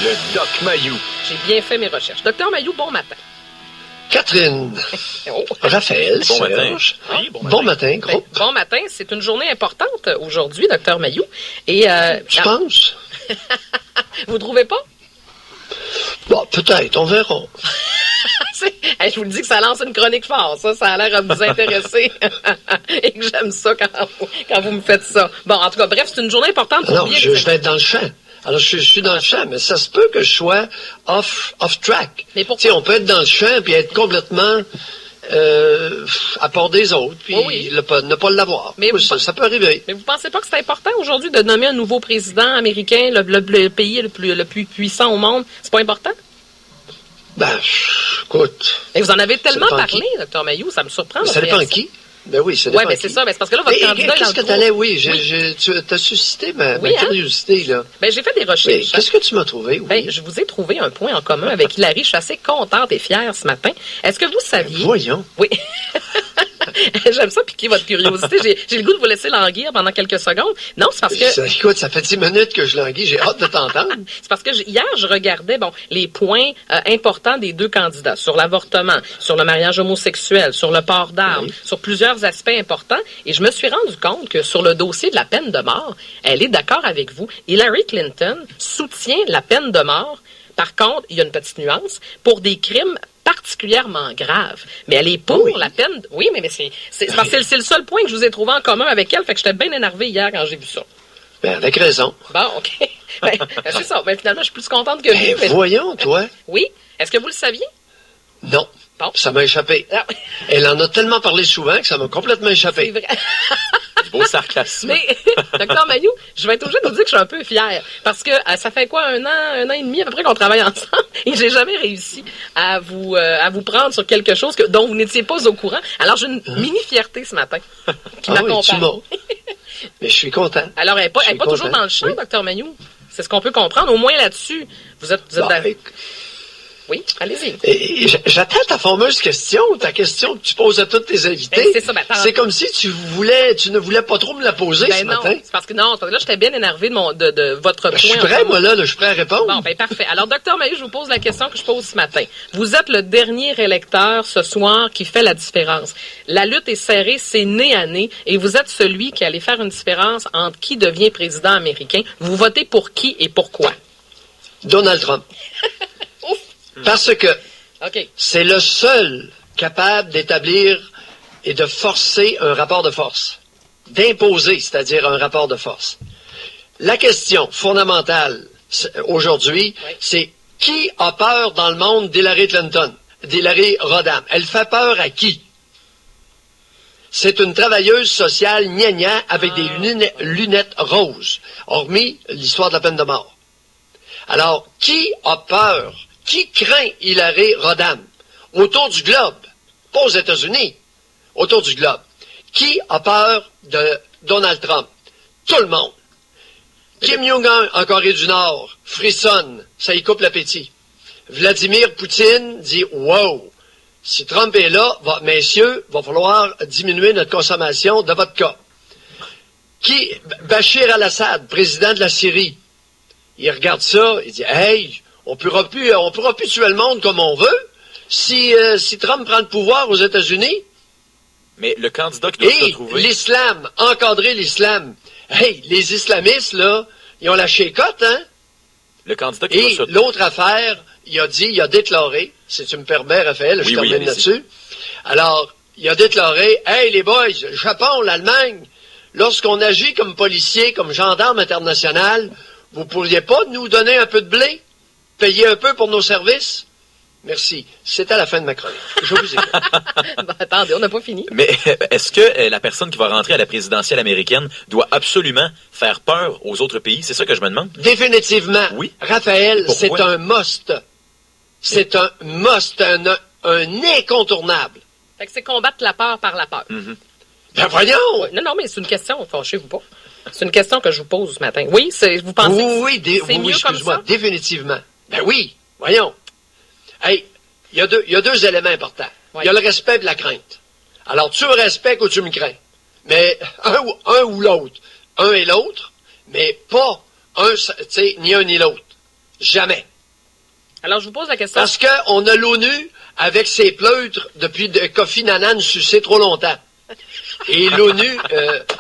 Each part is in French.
Le Doc Mayou. J'ai bien fait mes recherches. Docteur Mayou, bon matin. Catherine, Raphaël, Bon matin. Serge. Oui, Bon matin, groupe. Bon matin, c'est une journée importante aujourd'hui, Docteur Mayou. Et Tu penses? vous trouvez pas? Bon, peut-être, on verra. Hey, je vous le dis que ça lance une chronique forte, ça a l'air à vous intéresser. Et que j'aime ça quand vous me faites ça. Bon, en tout cas, bref, c'est une journée importante pour Non, bien je vais être dans le champ. Alors, je suis dans le champ, mais ça se peut que je sois off track. Mais pourquoi? Tu sais, on peut être dans le champ puis être complètement à part des autres, puis Oui. ne pas l'avoir. Mais Ça peut arriver. Mais vous pensez pas que c'est important aujourd'hui de nommer un nouveau président américain, le pays le plus puissant au monde? C'est pas important? Ben, écoute. Et vous en avez tellement dépend parlé, Docteur Mayou, ça me surprend. Mais ça votre dépend réaction. qui? Ben oui, ça dépend Oui, mais qui. c'est ça. Mais c'est parce que là, votre candidat est Qu'est-ce que dans le t'allais, trou. oui, tu as suscité ma Oui, hein? curiosité, là. Ben, j'ai fait des Oui, recherches. qu'est-ce que tu m'as trouvé? Oui. Ben, je vous ai trouvé un point en commun avec Hilary. Je suis assez contente et fière ce matin. Est-ce que vous saviez... Voyons. Oui. J'aime ça piquer votre curiosité. J'ai le goût de vous laisser languir pendant quelques secondes. Non, c'est parce que... Écoute, ça fait 10 minutes que je languis. J'ai hâte de t'entendre. C'est parce que hier, je regardais les points importants des deux candidats sur l'avortement, sur le mariage homosexuel, sur le port d'armes, Oui. sur plusieurs aspects importants. Et je me suis rendu compte que sur le dossier de la peine de mort, elle est d'accord avec vous. Hillary Clinton soutient la peine de mort. Par contre, il y a une petite nuance, pour des crimes particulièrement graves. Mais elle est pour Oui. la peine... Oui, mais c'est parce que c'est le seul point que je vous ai trouvé en commun avec elle. Fait que j'étais bien énervé hier quand j'ai vu ça. Ben, avec raison. Bon, OK. Ben, c'est ça. Ben, finalement, je suis plus contente que Ben, vous. mais- voyons, toi. Oui. Est-ce que vous le saviez? Non. Bon. Ça m'a échappé. Ah, Elle en a tellement parlé souvent que ça m'a complètement c'est échappé. vrai. Du beau sarcasme. Mais, Docteur Mayou, je vais être obligée de vous dire que je suis un peu fière. Parce que ça fait quoi, un an et demi à peu près qu'on travaille ensemble et j'ai jamais réussi à vous prendre sur quelque chose dont vous n'étiez pas au courant. Alors, j'ai une mini fierté ce matin qui Ah oui, tu m'accompagne. m'as. Mais je suis content. Alors, elle n'est pas, Je suis toujours content. dans le champ, Oui. Docteur Mayou. C'est ce qu'on peut comprendre. Au moins là-dessus, vous êtes Bon, d'accord. Oui, allez-y. et j'attends ta fameuse question, ta question que tu poses à tous tes invités. Ben, c'est ça, ben, attends. C'est comme si tu ne voulais pas trop me la poser ce Ben non, matin. c'est parce que là, j'étais bien énervée de votre Ben, je suis point. prêt, moi, là, je suis prêt à répondre. Bon, ben parfait. Alors, Docteur Mayou, je vous pose la question que je pose ce matin. Vous êtes le dernier électeur ce soir qui fait la différence. La lutte est serrée, c'est nez à nez, et vous êtes celui qui allait faire une différence entre qui devient président américain. Vous votez pour qui et pourquoi? Donald Trump. Parce que OK. c'est le seul capable d'établir et de forcer un rapport de force. D'imposer, c'est-à-dire un rapport de force. La question fondamentale aujourd'hui, Oui. c'est qui a peur dans le monde d'Hillary Clinton, d'Hillary Rodham? Elle fait peur à qui? C'est une travailleuse sociale gna-gna avec des lunettes roses, hormis l'histoire de la peine de mort. Alors, qui a peur? Qui craint Hillary Rodham? Autour du globe, pas aux États-Unis, autour du globe. Qui a peur de Donald Trump? Tout le monde. Kim Jong-un en Corée du Nord frissonne, ça y coupe l'appétit. Vladimir Poutine dit « Wow, si Trump est là, messieurs, va falloir diminuer notre consommation de vodka. » Bachir al-Assad, président de la Syrie, il regarde ça, il dit « Hey, on pourra plus tuer le monde comme on veut si Trump prend le pouvoir aux États-Unis. » Mais le candidat qui doit se Et retrouver... l'islam, encadrer l'islam. Hey, les islamistes, là, ils ont la chécotte, hein? Le candidat qui doit Et se l'autre affaire, il a déclaré, si tu me permets, Raphaël, je termine allez-y. là-dessus. Alors, il a déclaré, hey, les boys, le Japon, l'Allemagne, lorsqu'on agit comme policier, comme gendarme international, vous pourriez pas nous donner un peu de blé? Payer un peu pour nos services? Merci. C'est à la fin de ma chronique. Je vous écoute. Bon, attendez, on n'a pas fini. Mais est-ce que la personne qui va rentrer à la présidentielle américaine doit absolument faire peur aux autres pays? C'est ça que je me demande. Définitivement. Oui. Raphaël, Pourquoi? c'est un must. C'est un must, un incontournable. Fait que c'est combattre la peur par la peur. Ben voyons! Ouais, non, mais c'est une question, fâchez-vous pas. C'est une question que je vous pose ce matin. Oui, vous pensez Oui, que c'est mieux comme excuse-moi, ça? définitivement. Ben oui, voyons. Hey, il y a deux éléments importants. Oui. Il y a le respect et la crainte. Alors, tu me respectes ou tu me crains. Mais un ou l'autre. Un et l'autre, mais pas ni un ni l'autre. Jamais. Alors, je vous pose la question. Parce qu'on a l'ONU avec ses pleutres depuis que Kofi Annan suçait trop longtemps. Et l'ONU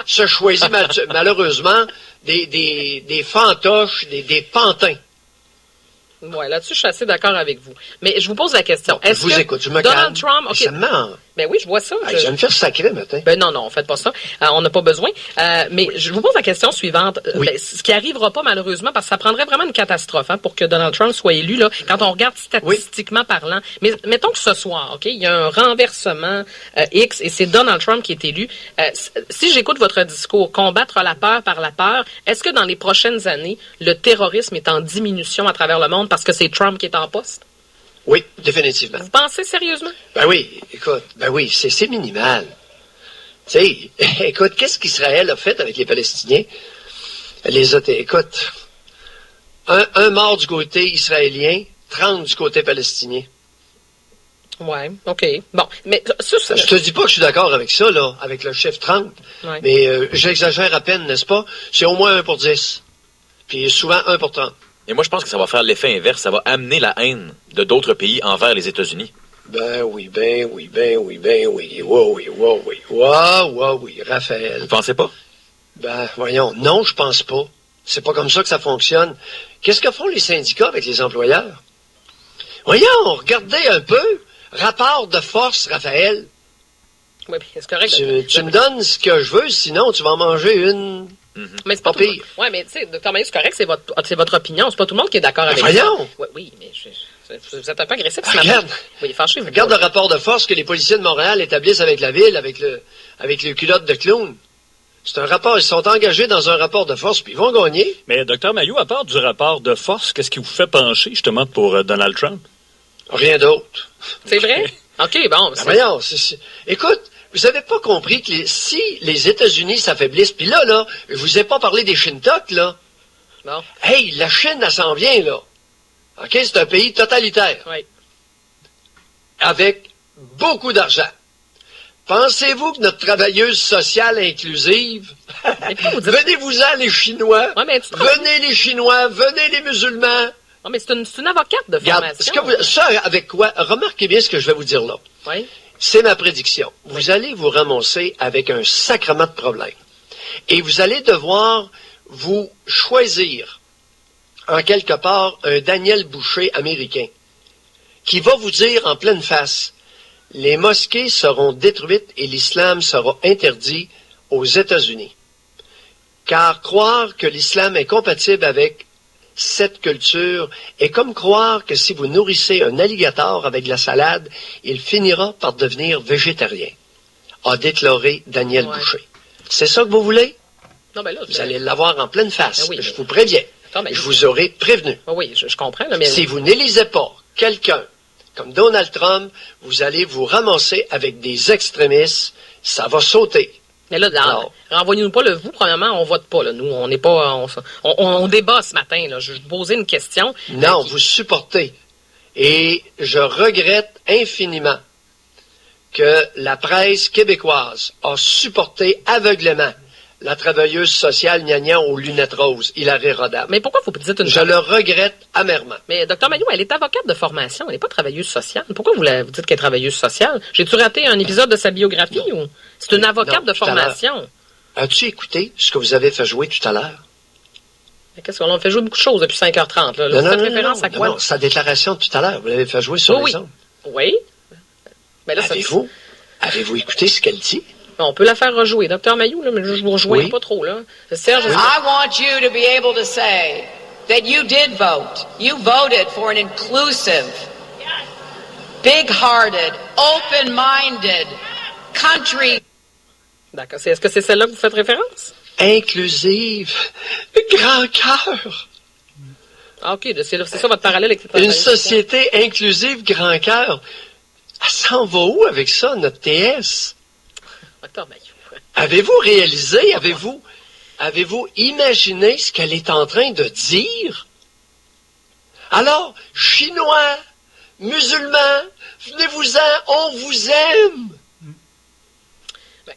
se choisit malheureusement des fantoches, des pantins. Ouais, là-dessus, je suis assez d'accord avec vous. Mais je vous pose la question. Je vous écoute, je me Donald calme. Trump, OK. Ça me ment. Ben oui, je vois ça. Je vais me faire sacrer matin. Ben non, faites pas ça. On n'a pas besoin. Mais je vous pose la question suivante. Oui. Ben, ce qui arrivera pas, malheureusement, parce que ça prendrait vraiment une catastrophe pour que Donald Trump soit élu, là, quand on regarde statistiquement parlant. Mais mettons que ce soir, OK, il y a un renversement X et c'est Donald Trump qui est élu. Si j'écoute votre discours, combattre la peur par la peur, est-ce que dans les prochaines années, le terrorisme est en diminution à travers le monde parce que c'est Trump qui est en poste? Oui, définitivement. Vous pensez sérieusement? Ben oui, écoute, c'est minimal. Tu sais, écoute, qu'est-ce qu'Israël a fait avec les Palestiniens? Écoute, un mort du côté israélien, 30 du côté palestinien. Ouais, OK. Bon, mais ça... Je te dis pas que je suis d'accord avec ça, là, avec le chiffre 30, Ouais. mais j'exagère à peine, n'est-ce pas? C'est au moins 1 pour 10, puis souvent 1 pour 30. Et moi, je pense que ça va faire l'effet inverse. Ça va amener la haine de d'autres pays envers les États-Unis. Ben oui. Oui, Raphaël. Vous pensez pas? Ben, voyons, non, je pense pas. C'est pas comme ça que ça fonctionne. Qu'est-ce que font les syndicats avec les employeurs? Voyons, regardez un peu. Rapport de force, Raphaël. Oui, c'est correct. Tu me donnes ce que je veux, sinon tu vas en manger une. Mais c'est pas Pas tout... pire. Ouais, mais tu sais, Dr. Maillot, c'est correct, c'est votre opinion. C'est pas tout le monde qui est d'accord avec ça. Voyons. Oui, mais vous êtes un peu agressif ce matin. Regarde. Oui, fâchez-vous. Regarde le rapport de force que les policiers de Montréal établissent avec la ville, avec les culottes de clown. C'est un rapport, ils sont engagés dans un rapport de force, puis ils vont gagner. Mais Dr. Maillot, à part du rapport de force, qu'est-ce qui vous fait pencher justement pour Donald Trump? Rien d'autre. C'est vrai? OK, bon. Ben voyons, écoute, vous avez pas compris que si les États-Unis s'affaiblissent, puis là, je vous ai pas parlé des Shintok, là. Bon, Hey, la Chine, elle s'en vient, là. OK, c'est un pays totalitaire, oui. avec beaucoup d'argent. Pensez-vous que notre travailleuse sociale inclusive, Mais pourquoi vous dites... venez-vous-en les Chinois, Ouais, mais venez les Chinois, venez les musulmans. Non, mais c'est une avocate de Regarde, formation. ça avec quoi, remarquez bien ce que je vais vous dire là. Oui. C'est ma prédiction. Vous allez vous ramasser avec un sacrement de problèmes. Et vous allez devoir vous choisir, en quelque part, un Daniel Boucher américain, qui va vous dire en pleine face, les mosquées seront détruites et l'islam sera interdit aux États-Unis. Car croire que l'islam est compatible avec cette culture est comme croire que si vous nourrissez un alligator avec de la salade, il finira par devenir végétarien, a déclaré Daniel Boucher. C'est ça que vous voulez? Non, ben là, Vous allez l'avoir en pleine face. Ben oui, je mais- vous préviens. Non, mais- Je vous aurai prévenu. Oui, je comprends. Là, mais... Si vous n'élisez pas quelqu'un comme Donald Trump, vous allez vous ramasser avec des extrémistes. Ça va sauter. Mais là, Alors. renvoyez-nous pas le vous. Premièrement, on vote pas. Là. Nous, on n'est pas... On débat ce matin. Là. Je vais vous poser une question. Non, vous supportez. Et je regrette infiniment que la presse québécoise a supporté aveuglément la travailleuse sociale gnagnan aux lunettes roses, Hilarie Rodam. Mais pourquoi vous dites une... Je le regrette amèrement. Mais Dr. Maillot, elle est avocate de formation. Elle n'est pas travailleuse sociale. Pourquoi vous dites qu'elle est travailleuse sociale? J'ai-tu raté un épisode de sa biographie? Ou c'est une avocate Non, de formation? As-tu écouté ce que vous avez fait jouer tout à l'heure? Mais qu'est-ce qu'on a fait jouer beaucoup de choses depuis 5h30. Là. Vous faites référence à quoi? non, sa déclaration tout à l'heure, vous l'avez fait jouer sur Oui, les oui. ondes. Oui. Mais là, Avez-vous écouté ce qu'elle dit? on peut la faire rejouer. Dr. Maillot, là, mais je vous rejoins Oui. pas trop. Là. Serge, I want you to be able to say that you did vote. You voted for an inclusive, big-hearted, open-minded country. D'accord. Est-ce que c'est celle-là que vous faites référence? Inclusive, grand cœur. Ah, OK. C'est ça votre parallèle avec Une société inclusive, grand cœur. Elle s'en va où avec ça, notre TS? Dr. Maillot. Avez-vous réalisé, avez-vous imaginé ce qu'elle est en train de dire? Alors, Chinois, musulmans, venez-vous-en, on vous aime.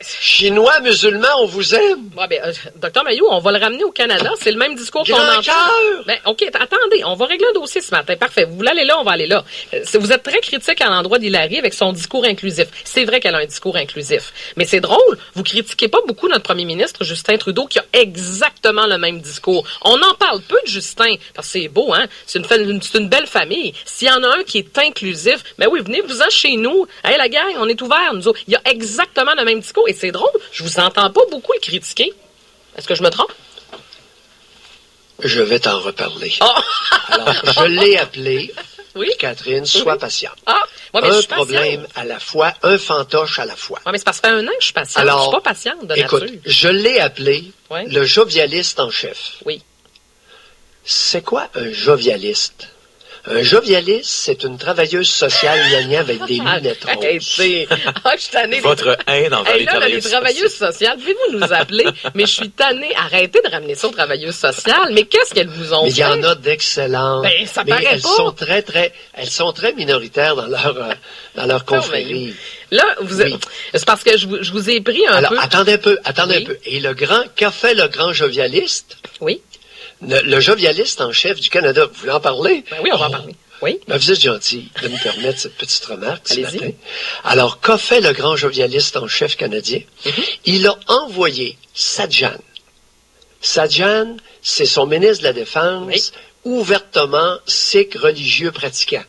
Chinois, musulmans, on vous aime. Ouais, Dr Mailloux, on va le ramener au Canada. C'est le même discours qu'on Grand entend. cœur! OK, attendez. On va régler un dossier ce matin. Parfait. Vous voulez aller là, on va aller là. Vous êtes très critique à l'endroit d'Hillary avec son discours inclusif. C'est vrai qu'elle a un discours inclusif. Mais c'est drôle. Vous critiquez pas beaucoup notre premier ministre, Justin Trudeau, qui a exactement le même discours. On en parle peu de Justin, parce que c'est beau, hein? C'est une belle famille. S'il y en a un qui est inclusif, ben oui, venez-vous-en chez nous. Hey, la gang, on est ouvert, nous autres. Il y a exactement le même discours. Et c'est drôle. Je vous entends pas beaucoup le critiquer. Est-ce que je me trompe? Je vais t'en reparler. Oh! Alors, je l'ai appelé. Oui? Catherine, sois patiente. Ah! Ouais, mais je Un suis problème à la fois, un fantoche à la fois. Ouais, mais c'est parce que ça fait 1 an que je suis patiente. Alors, je suis pas patiente de écoute, nature. je l'ai appelé Ouais. le jovialiste en chef. Oui. C'est quoi un jovialiste? Un jovialiste, c'est une travailleuse sociale gnagna avec des lunettes roses. Hey, je suis tannée. Votre haine envers Hey, les là, les travailleuses travailleuses sociales, pouvez-vous nous appeler? Mais je suis tannée. Arrêtez de ramener ça aux travailleuses sociales. Mais qu'est-ce qu'elles vous ont Mais il y fait? en a d'excellentes. Ben, ça mais paraît elles pas. elles sont très minoritaires dans leur confrérie. Là, Oui. c'est parce que je vous ai pris un Alors, peu. attendez un Oui. peu. Et qu'a fait le grand jovialiste? Oui. Le jovialiste en chef du Canada, vous voulez en parler? Ben oui, on va en parler. Oui. Ben, vous êtes gentil de me permettre cette petite remarque ce Allez-y. matin. Alors, qu'a fait le grand jovialiste en chef canadien? Il a envoyé Sajjan. Sajjan, c'est son ministre de la Défense, ouvertement sikh religieux pratiquant.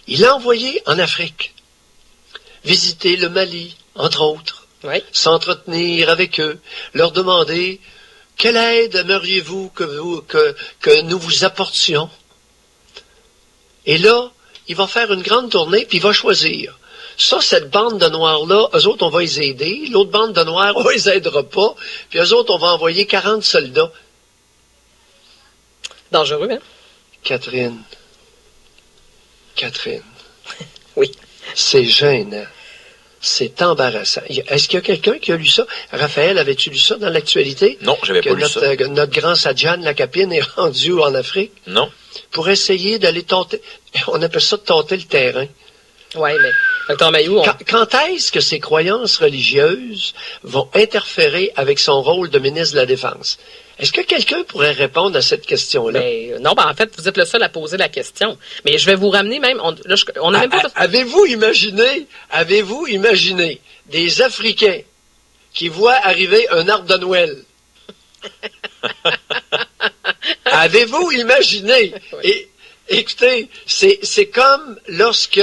Il l'a envoyé en Afrique, visiter le Mali, entre autres, Oui. s'entretenir avec eux, leur demander quelle aide aimeriez-vous que nous vous apportions? Et là, il va faire une grande tournée, puis il va choisir. Ça, cette bande de Noirs-là, eux autres, on va les aider. L'autre bande de Noirs, on les aidera pas. Puis eux autres, on va envoyer 40 soldats. Dangereux, hein? Catherine. Oui. C'est gênant. C'est embarrassant. Est-ce qu'il y a quelqu'un qui a lu ça? Raphaël, avais-tu lu ça dans l'actualité? Non, j'avais pas lu ça. Notre grand Sajjan Lacapine est rendu en Afrique Non. pour essayer d'aller tenter. On appelle ça de tenter le terrain. Oui, mais Dr Mailloux, Quand est-ce que ses croyances religieuses vont interférer avec son rôle de ministre de la Défense? Est-ce que quelqu'un pourrait répondre à cette question-là? non, en fait, vous êtes le seul à poser la question. Mais je vais vous ramener même. On n'a même pas. Avez-vous imaginé des Africains qui voient arriver un arbre de Noël? Avez-vous imaginé? Oui. Et écoutez, c'est comme lorsque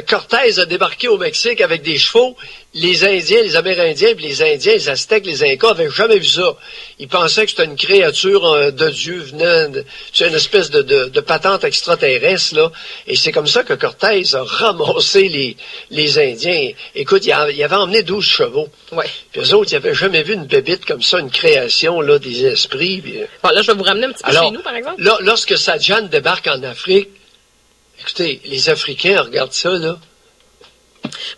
Cortés a débarqué au Mexique avec des chevaux. Les Indiens, les Amérindiens, puis les Indiens, les Aztèques, les Incas n'avaient jamais vu ça. Ils pensaient que c'était une créature de Dieu venant, c'est une espèce de patente extraterrestre, là. Et c'est comme ça que Cortés a ramassé les Indiens. Écoute, il avait emmené 12 chevaux. Ouais. Puis eux autres, ils n'avaient jamais vu une bébite comme ça, une création là, des esprits. Puis, Bon, là, je vais vous ramener un petit peu alors, chez nous, par exemple. là, lorsque Sajjan débarque en Afrique, écoutez, les Africains regardent ça, là.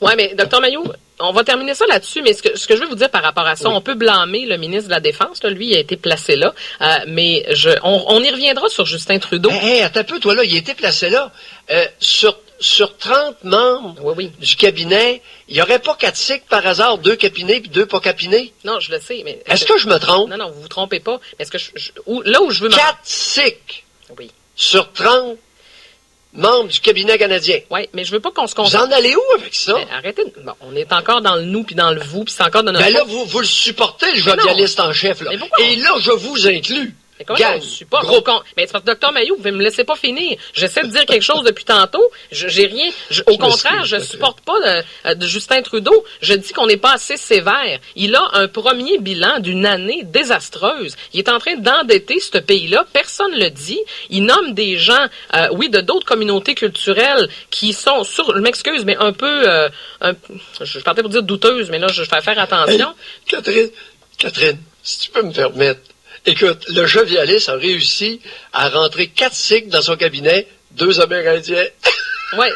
Oui, mais Dr Mailloux, on va terminer ça là-dessus, mais ce que je veux vous dire par rapport à ça, on peut blâmer le ministre de la Défense, là, lui, il a été placé là, mais on y reviendra sur Justin Trudeau. Attends un peu, toi, là, il a été placé là. Sur 30 membres du cabinet, il n'y aurait pas 4 sikhs par hasard, 2 capinés puis 2 pas capinés? Non, je le sais, mais... Est-ce que je me trompe? Non, vous vous trompez pas. Est-ce que là où je veux... 4 sikhs Oui. sur 30 membres du cabinet canadien. Oui, mais je veux pas qu'on se Vous concentre... en allez où avec ça? Mais arrêtez. Bon, on est encore dans le nous puis dans le vous, puis c'est encore dans notre... Ben là, vous le supportez, le jovialiste en chef, là. Mais pourquoi Et là, je vous inclus. Mais comment Gang, on supporte? gros. Mais c'est parce que Dr Mailloux, vous ne me laissez pas finir. J'essaie de dire quelque chose depuis tantôt. J'ai rien. Au contraire, je supporte pas de Justin Trudeau. Je dis qu'on n'est pas assez sévère. Il a un premier bilan d'une année désastreuse. Il est en train d'endetter ce pays-là. Personne ne le dit. Il nomme des gens, de d'autres communautés culturelles qui sont je m'excuse, mais un peu, je partais pour dire douteuses, mais là, je vais faire attention. Hey, Catherine, si tu peux me permettre. Écoute, le jovialiste a réussi à rentrer 4 sikhs dans son cabinet, 2 Amérindiens. Oui.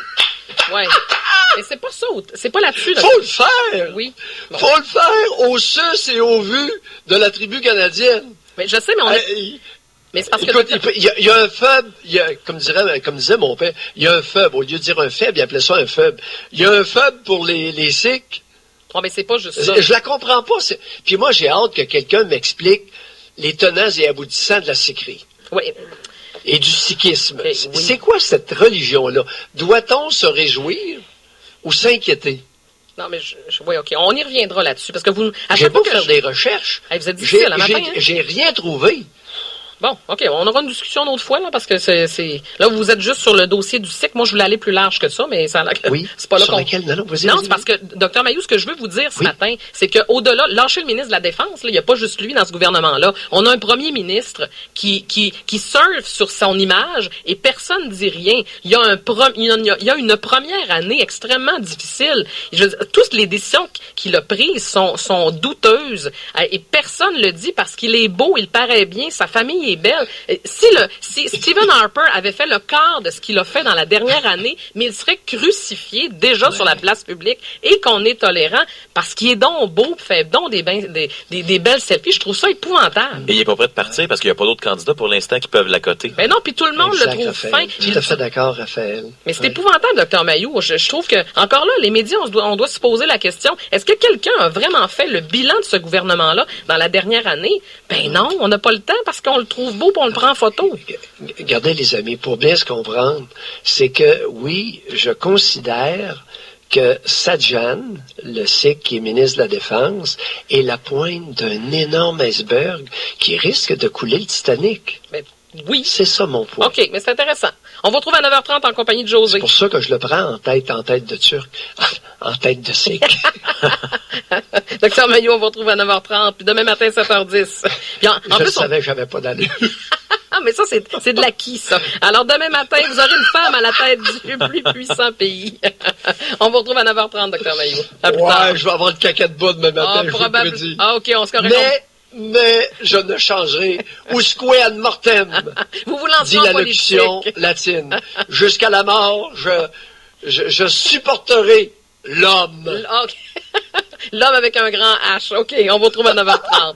Mais c'est pas ça. C'est pas là-dessus. Là. Faut le faire! Oui. Bon. Faut le faire au sus et au vu de la tribu canadienne. Mais je sais, mais on est... Mais c'est parce écoute, que... il y a un faible, comme disait mon père, il y a un faible. Au lieu de dire un faible, il appelait ça un faible. Il y a un faible pour les sikhs, Oh, mais c'est pas juste ça. Je la comprends pas. Puis moi, j'ai hâte que quelqu'un m'explique les tenants et aboutissants de la sikherie. Oui. Et du sikhisme. Oui. C'est quoi cette religion-là? Doit-on se réjouir ou s'inquiéter? Non, mais oui, OK. On y reviendra là-dessus. Parce que vous, à J'ai chaque beau fois que faire des recherches. Hey, vous êtes difficile à matin, hein? J'ai rien trouvé. Bon, OK, on aura une discussion une autre fois, là, parce que c'est... Là, vous êtes juste sur le dossier du cycle. Moi, je voulais aller plus large que ça, mais ça... Oui, c'est pas là sur qu'on... laquelle? Non, vas-y, non, vas-y. c'est parce que, Dr Mailloux, ce que je veux vous dire ce matin, c'est qu'au-delà, lâcher le ministre de la Défense, là, il n'y a pas juste lui dans ce gouvernement-là. On a un premier ministre qui surfe sur son image et personne ne dit rien. Il y a une première année extrêmement difficile. Je veux dire, toutes les décisions qu'il a prises sont douteuses et personne ne le dit parce qu'il est beau, il paraît bien, sa famille est belle. Si Stephen Harper avait fait le quart de ce qu'il a fait dans la dernière année, mais il serait crucifié déjà sur la place publique et qu'on est tolérant parce qu'il est donc beau, fait donc des belles selfies. Je trouve ça épouvantable. Et il est pas prêt de partir parce qu'il n'y a pas d'autres candidats pour l'instant qui peuvent l'accoter. Ben non, puis tout le monde Exact, le trouve Raphaël. fin. Tout à fait d'accord, Raphaël. Mais c'est épouvantable, Dr Mailloux. Je trouve que, encore là, les médias, on doit se poser la question, est-ce que quelqu'un a vraiment fait le bilan de ce gouvernement-là dans la dernière année? Ben non, on n'a pas le temps parce qu'on le trouve beau et on le prend en photo. Regardez, les amis, pour bien se comprendre, c'est que, oui, je considère que Sajjan, le Sikh qui est ministre de la Défense, est la pointe d'un énorme iceberg qui risque de couler le Titanic. Ben, oui. C'est ça mon point. OK, mais c'est intéressant. On vous retrouve à 9h30 en compagnie de José. C'est pour ça que je le prends en tête de Turc, en tête de Sikh. Docteur Mailloux, on vous retrouve à 9h30, puis demain matin, 7h10. Puis en plus, savais que j'avais pas d'allure. Ah, mais ça, c'est de l'acquis, ça. Alors, demain matin, vous aurez une femme à la tête du plus puissant pays. On vous retrouve à 9h30, Dr Mailloux. À plus tard. Je vais avoir le caca de bois demain matin, je vous le probable. prédis. Ah, OK, on se corrige. Mais je ne changerai usque ad mortem, Vous vous lancez dit en la politique. locution latine. Jusqu'à la mort, je supporterai l'homme. OK. L'homme avec un grand H. OK, on vous retrouve à 9h30.